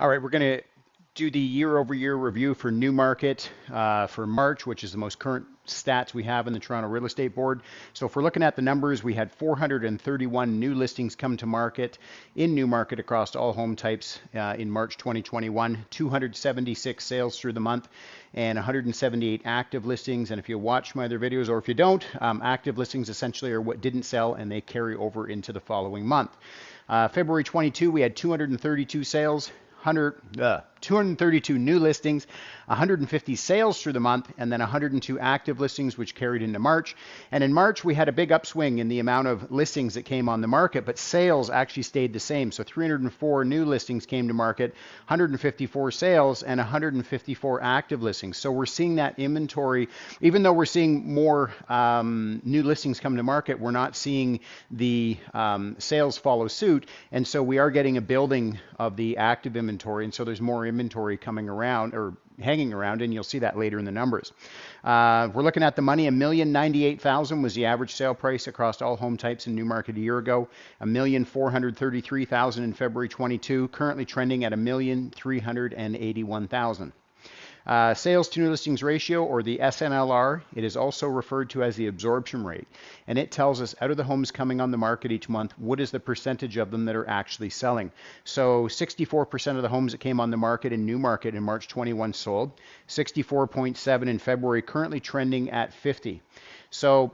All right, we're going to do the year-over-year review for Newmarket for March, which is the most current stats we have in the Toronto Real Estate Board. So if we're looking at the numbers, we had 431 new listings come to market in Newmarket across all home types in March 2021, 276 sales through the month, and 178 active listings. And if you watch my other videos, or if you don't, active listings essentially are what didn't sell, and they carry over into the following month. February 22, we had 232 sales, 232 new listings, 150 sales through the month, and then 102 active listings, which carried into March. And in March, we had a big upswing in the amount of listings that came on the market, but sales actually stayed the same. So 304 new listings came to market, 154 sales, and 154 active listings. So we're seeing that inventory, even though we're seeing more new listings come to market, we're not seeing the sales follow suit. And so we are getting a building of the active inventory. And so there's more inventory coming around or hanging around, and you'll see that later in the numbers. We're looking at the money. $1,098,000 was the average sale price across all home types in Newmarket a year ago. $1,433,000 in February 22, currently trending at $1,381,000. Sales to new listings ratio, or the SNLR, it is also referred to as the absorption rate, and it tells us out of the homes coming on the market each month, what is the percentage of them that are actually selling. So 64% of the homes that came on the market in Newmarket in March 21 sold, 64.7 in February, currently trending at 50. So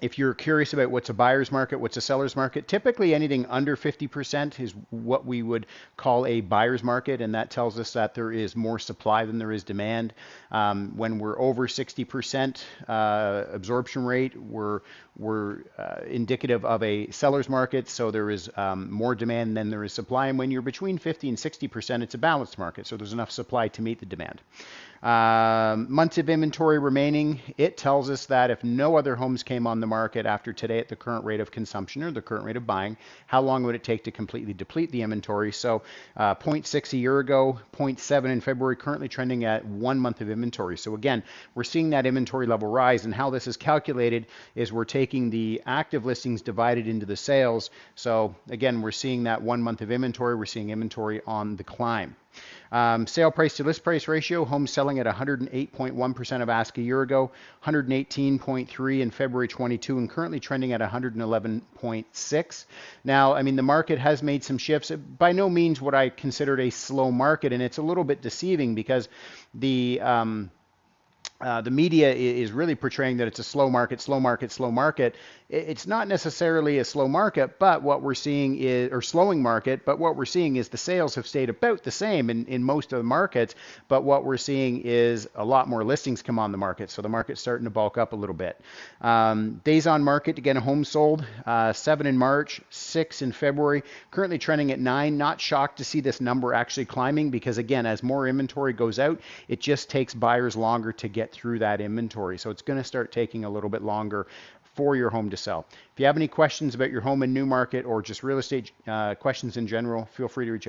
if you're curious about what's a buyer's market, what's a seller's market, typically anything under 50% is what we would call a buyer's market, and that tells us that there is more supply than there is demand. When we're over 60% absorption rate, we're indicative of a seller's market, so there is more demand than there is supply. And when you're between 50 and 60%, it's a balanced market, so there's enough supply to meet the demand. Months of inventory remaining, it tells us that if no other homes came on the market after today at the current rate of consumption or the current rate of buying, how long would it take to completely deplete the inventory? So 0.6 a year ago, 0.7 in February, currently trending at 1 month of inventory. So again, we're seeing that inventory level rise, and how this is calculated is we're taking the active listings divided into the sales. So again, we're seeing that 1 month of inventory, we're seeing inventory on the climb. Sale price to list price ratio, homes selling at 108.1% of ask a year ago, 118.3 in February 22, and currently trending at 111.6. Now, I mean, the market has made some shifts. By no means what I considered a slow market, and it's a little bit deceiving because the media is really portraying that it's a slow market, slow market, slow market. It's not necessarily a slow market, but what we're seeing is, or slowing market, but what we're seeing is the sales have stayed about the same in most of the markets, but what we're seeing is a lot more listings come on the market, so the market's starting to bulk up a little bit. Days on market to get a home sold, 7 in March, 6 in February, currently trending at 9. Not shocked to see this number actually climbing because, again, as more inventory goes out, it just takes buyers longer to get through that inventory. So it's going to start taking a little bit longer for your home to sell. If you have any questions about your home in Newmarket or just real estate questions in general, feel free to reach out.